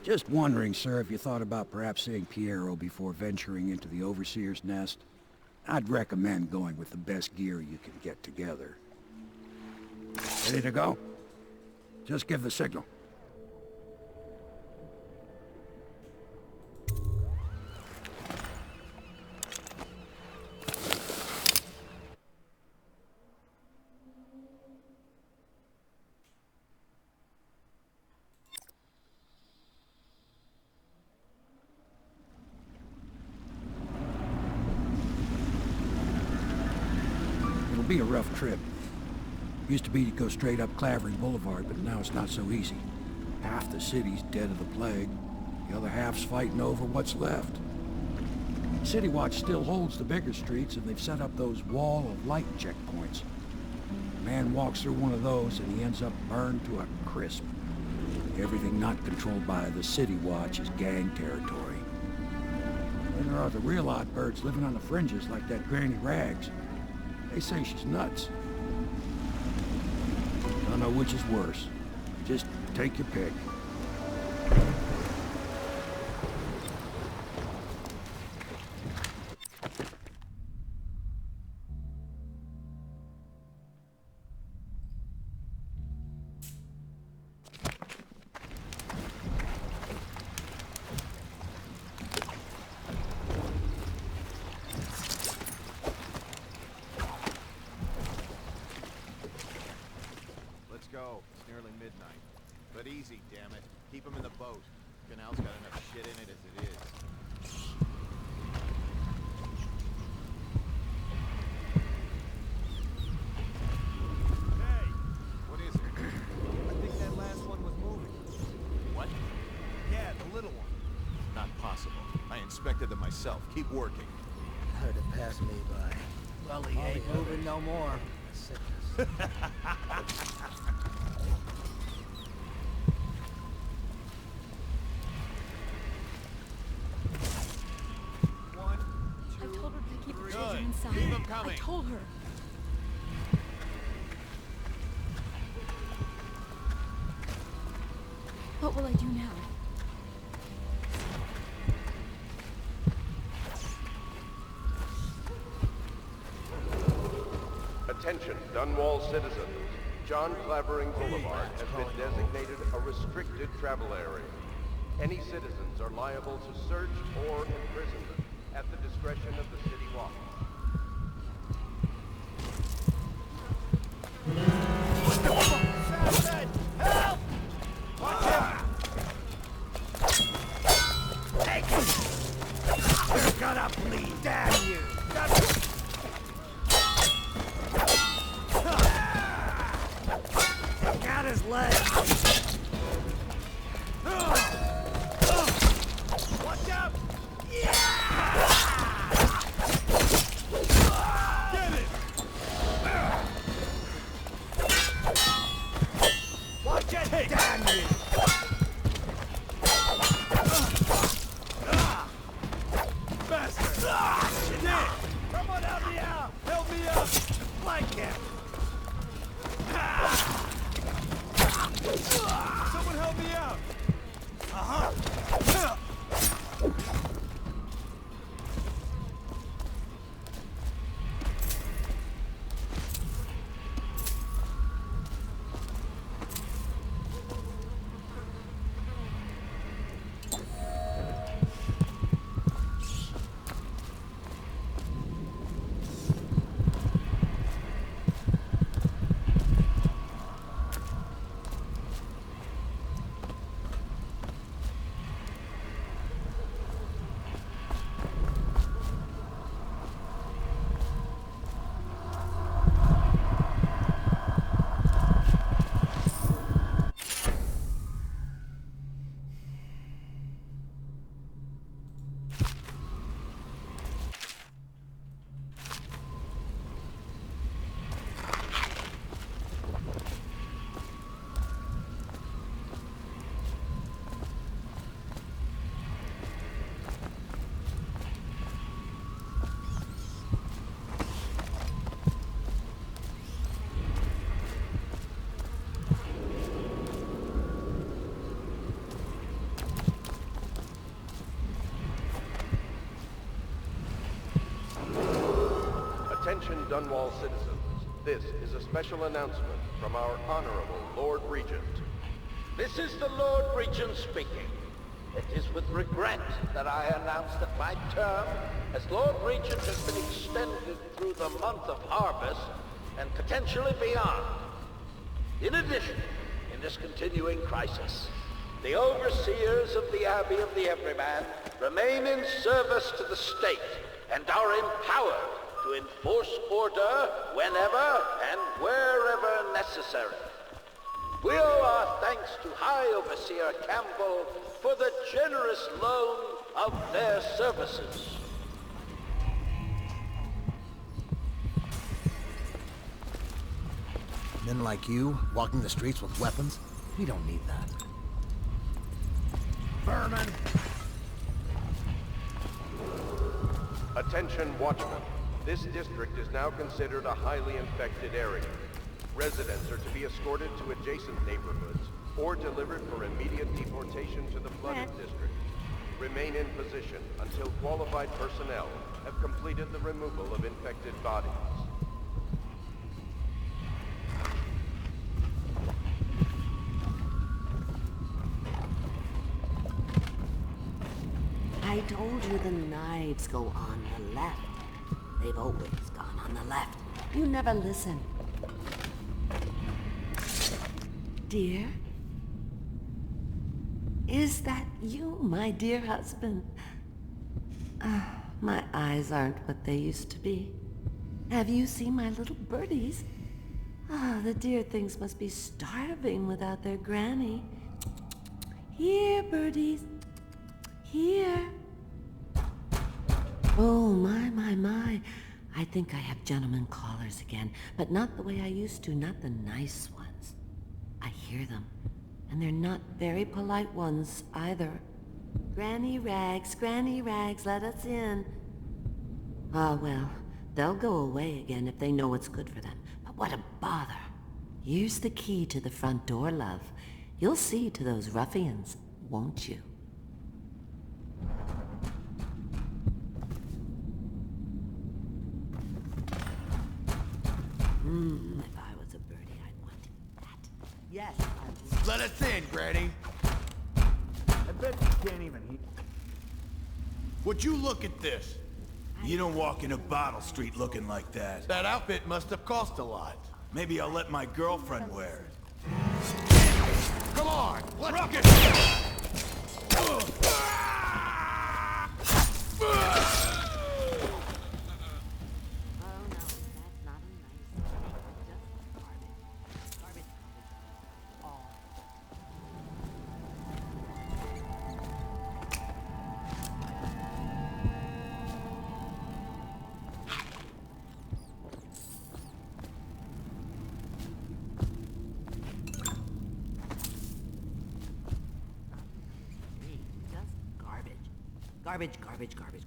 Just wondering, sir, if you thought about perhaps seeing Piero before venturing into the Overseer's nest. I'd recommend going with the best gear you can get together. Ready to go? Just give the signal. It'll be a rough trip. Used to be to go straight up Clavering Boulevard, but now it's not so easy. Half the city's dead of the plague. The other half's fighting over what's left. City Watch still holds the bigger streets, and they've set up those wall of light checkpoints. A man walks through one of those, and he ends up burned to a crisp. Everything not controlled by the City Watch is gang territory. Then there are the real odd birds living on the fringes like that Granny Rags. They say she's nuts. Don't know which is worse. Just take your pick. It's nearly midnight. But easy, damn it. Keep them in the boat. Canal's got enough shit in it as it is. Hey! What is it? I think that last one was moving. What? Yeah, the little one. Not possible. I inspected them myself. Keep working. Heard it pass me by. Well, he ain't moving no more. Sickness. Inside. Keep them coming. I told her. What will I do now? Attention, Dunwall citizens. John Clavering Boulevard has been designated a restricted travel area. Any citizens are liable to search or imprisonment at the discretion of the City Watch. What the fuck? Help! Watch out! Take it! You're gonna bleed, damn you! Got his leg! Watch out! Yeah! Get it! Watch it, damn you! Bastard! Shit! Someone help me out! Help me out! Flank him! Someone help me out! Uh-huh! Dunwall citizens, this is a special announcement from our Honorable Lord Regent. This is the Lord Regent speaking. It is with regret that I announce that my term as Lord Regent has been extended through the month of harvest and potentially beyond. In addition, in this continuing crisis, the overseers of the Abbey of the Everyman remain in service to the state and are empowered to enforce order whenever and wherever necessary. We owe our thanks to High Overseer Campbell for the generous loan of their services. Men like you, walking the streets with weapons? We don't need that. Vermin! Attention, Watchmen. This district is now considered a highly infected area. Residents are to be escorted to adjacent neighborhoods or delivered for immediate deportation to the flooded district. Remain in position until qualified personnel have completed the removal of infected bodies. I told you the knives go on the left. They've always gone on the left. You never listen. Dear? Is that you, my dear husband? My eyes aren't what they used to be. Have you seen my little birdies? The dear things must be starving without their granny. Here, birdies. Here. Oh, my. I think I have gentlemen callers again, but not the way I used to, not the nice ones. I hear them, and they're not very polite ones either. Granny Rags, let us in. Ah, well, they'll go away again if they know what's good for them. But what a bother. Here's the key to the front door, love. You'll see to those ruffians, won't you? If I was a birdie, I'd want that. Yes, I would. Let us in, Granny. I bet you can't even hear. Would you look at this? You don't walk into Bottle Street looking like that. That outfit must have cost a lot. Maybe I'll let my girlfriend wear it. Come on, let's rock it!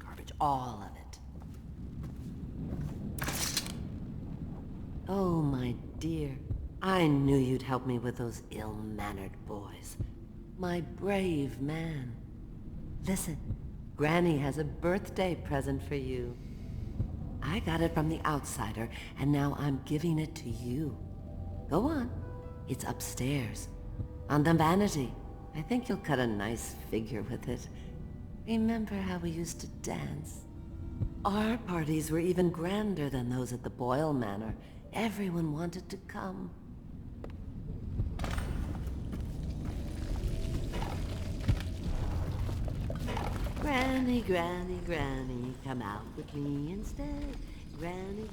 Garbage, all of it. Oh, my dear. I knew you'd help me with those ill-mannered boys. My brave man. Listen, Granny has a birthday present for you. I got it from the outsider, and now I'm giving it to you. Go on. It's upstairs. On the vanity. I think you'll cut a nice figure with it. Remember how we used to dance? Our parties were even grander than those at the Boyle Manor. Everyone wanted to come. Granny, come out with me instead. Granny.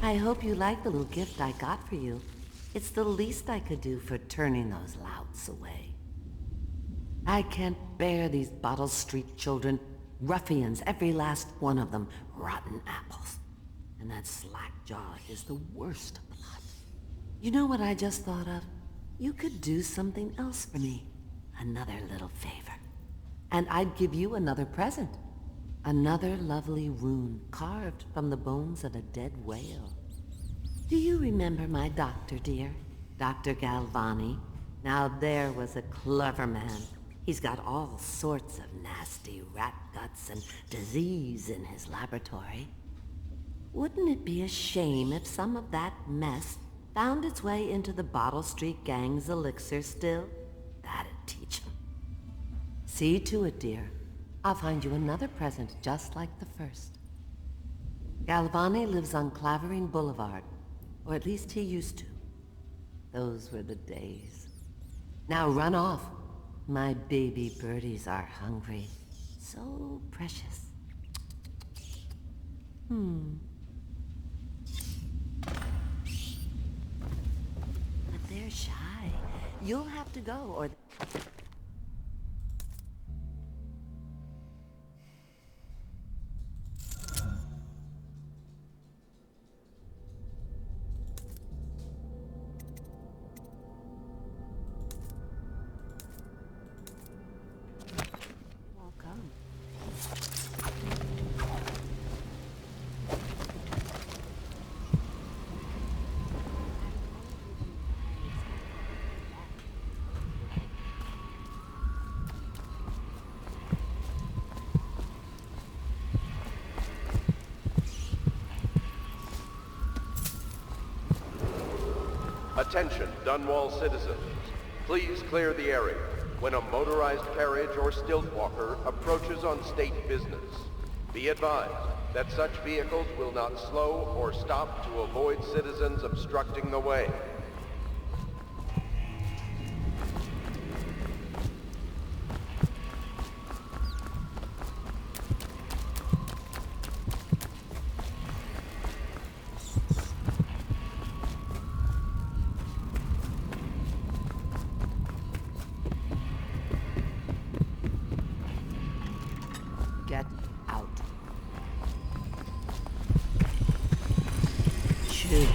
I hope you like the little gift I got for you. It's the least I could do for turning those louts away. I can't bear these Bottle Street children. Ruffians, every last one of them. Rotten apples. And that slack jaw is the worst lot. You know what I just thought of? You could do something else for me. Another little favor. And I'd give you another present. Another lovely rune carved from the bones of a dead whale. Do you remember my doctor, dear? Dr. Galvani? Now there was a clever man. He's got all sorts of nasty rat guts and disease in his laboratory. Wouldn't it be a shame if some of that mess found its way into the Bottle Street Gang's elixir still? That'd teach him. See to it, dear. I'll find you another present just like the first. Galvani lives on Clavering Boulevard, or at least he used to. Those were the days. Now run off. My baby birdies are hungry. So precious. But they're shy. You'll have to go, or... Attention, Dunwall citizens. Please clear the area when a motorized carriage or stilt walker approaches on state business. Be advised that such vehicles will not slow or stop to avoid citizens obstructing the way. Get out. Shoo.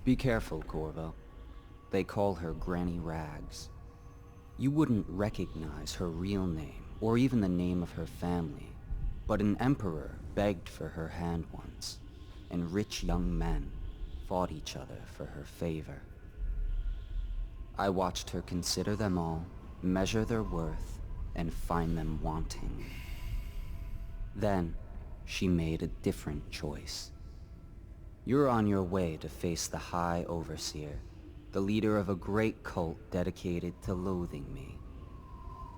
Be careful, Corvo. They call her Granny Rags. You wouldn't recognize her real name, or even the name of her family, but an emperor begged for her hand once, and rich young men fought each other for her favor. I watched her consider them all, measure their worth, and find them wanting. Then, she made a different choice. You're on your way to face the High Overseer, the leader of a great cult dedicated to loathing me.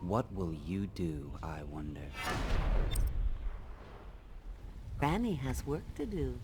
What will you do, I wonder? Granny has work to do.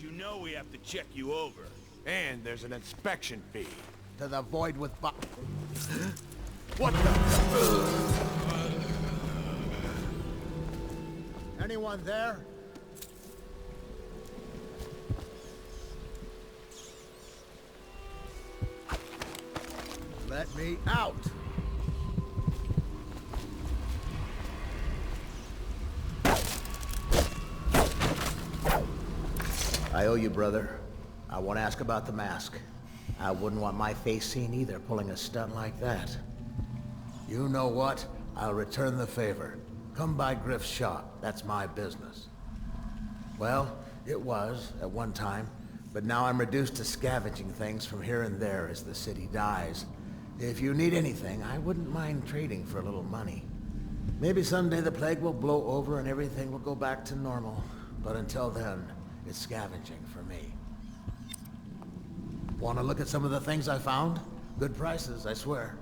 You know we have to check you over. And there's an inspection fee. To the void with What the? Anyone there? Let me out! I owe you, brother. I won't ask about the mask. I wouldn't want my face seen either, pulling a stunt like that. You know what? I'll return the favor. Come by Griff's shop. That's my business. Well, it was, at one time, but now I'm reduced to scavenging things from here and there as the city dies. If you need anything, I wouldn't mind trading for a little money. Maybe someday the plague will blow over and everything will go back to normal. But until then, it's scavenging for me. Want to look at some of the things I found? Good prices, I swear.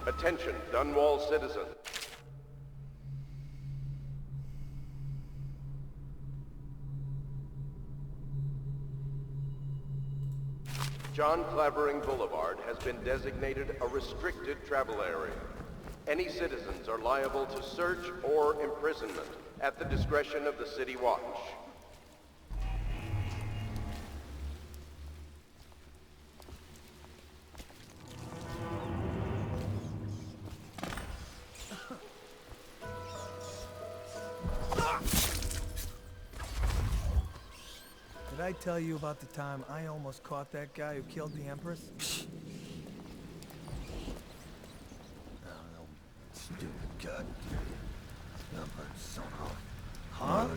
Attention, Dunwall citizen. John Clavering Boulevard has been designated a restricted travel area. Any citizens are liable to search or imprisonment at the discretion of the City Watch. Did I tell you about the time I almost caught that guy who killed the Empress? Stupid god. Huh?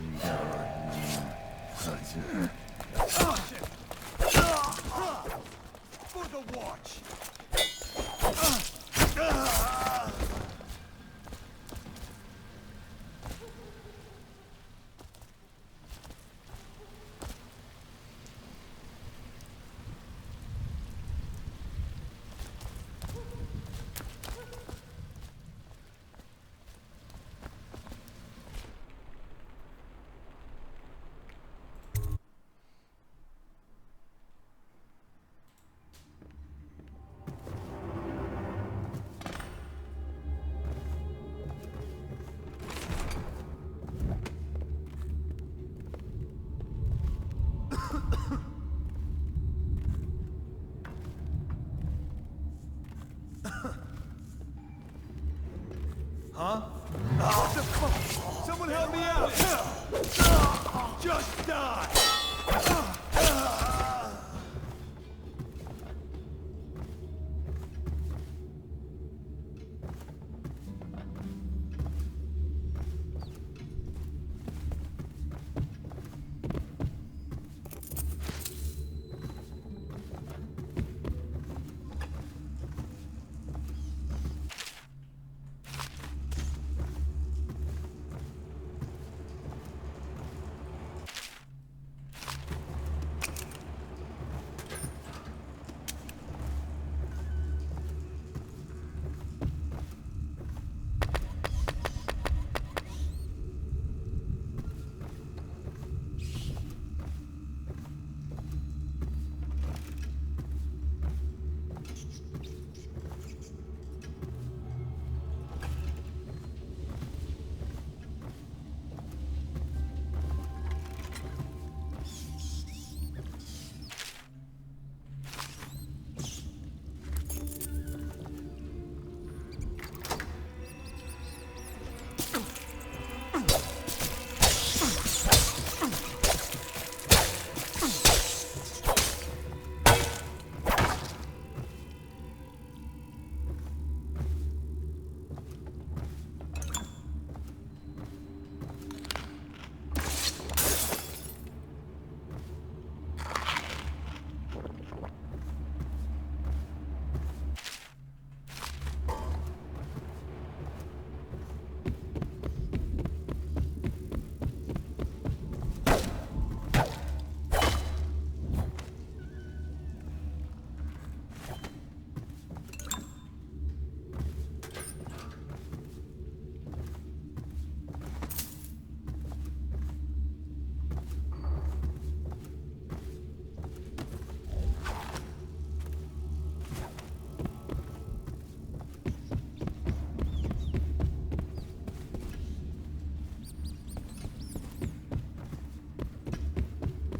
For the watch! Huh? What the fuck? Someone help me out! Just die!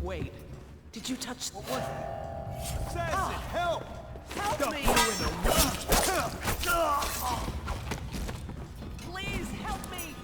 Wait, did you touch the... Assassin, help! Help Dump me! you in the Please, help me!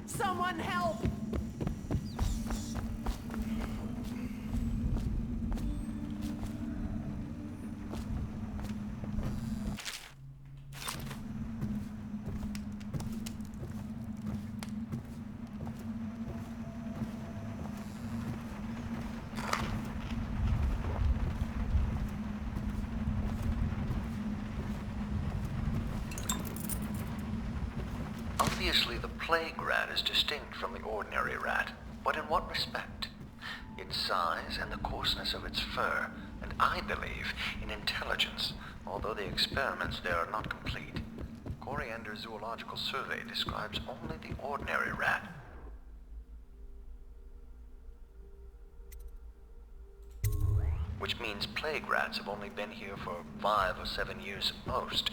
Someone help! Obviously, the plague rat is distinct from the ordinary rat, but in what respect? Its size and the coarseness of its fur, and I believe in intelligence, although the experiments there are not complete. Coriander Zoological Survey describes only the ordinary rat. Which means plague rats have only been here for 5 or 7 years at most.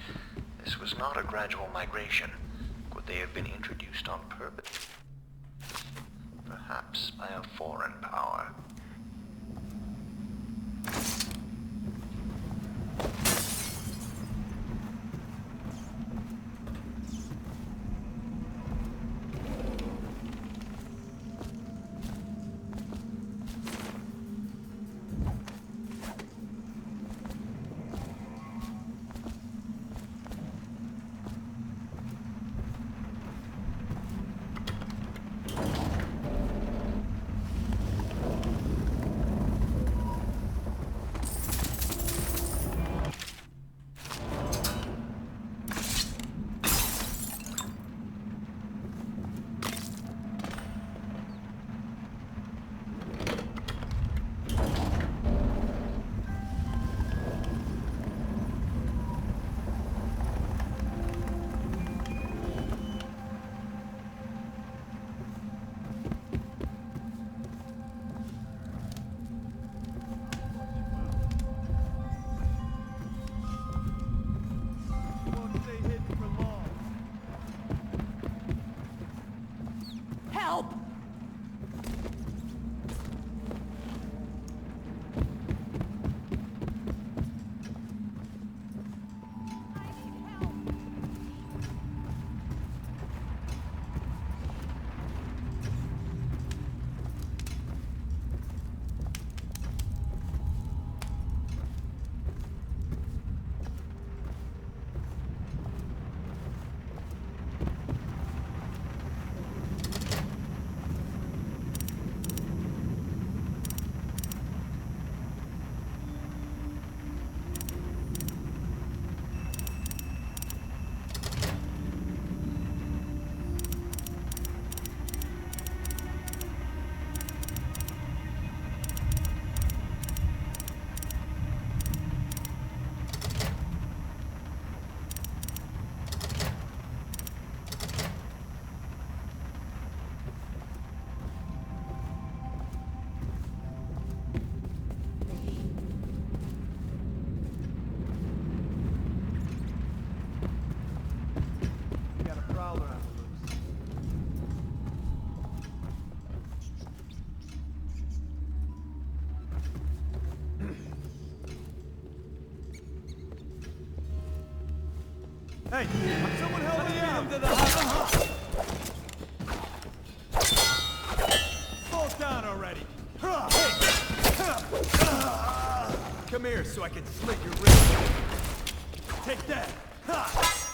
This was not a gradual migration. Could they have been introduced on purpose? Perhaps by a foreign power. Hey, someone help me out! To the house. Fall down already! Hey! Come here so I can slit your wrist. Take that!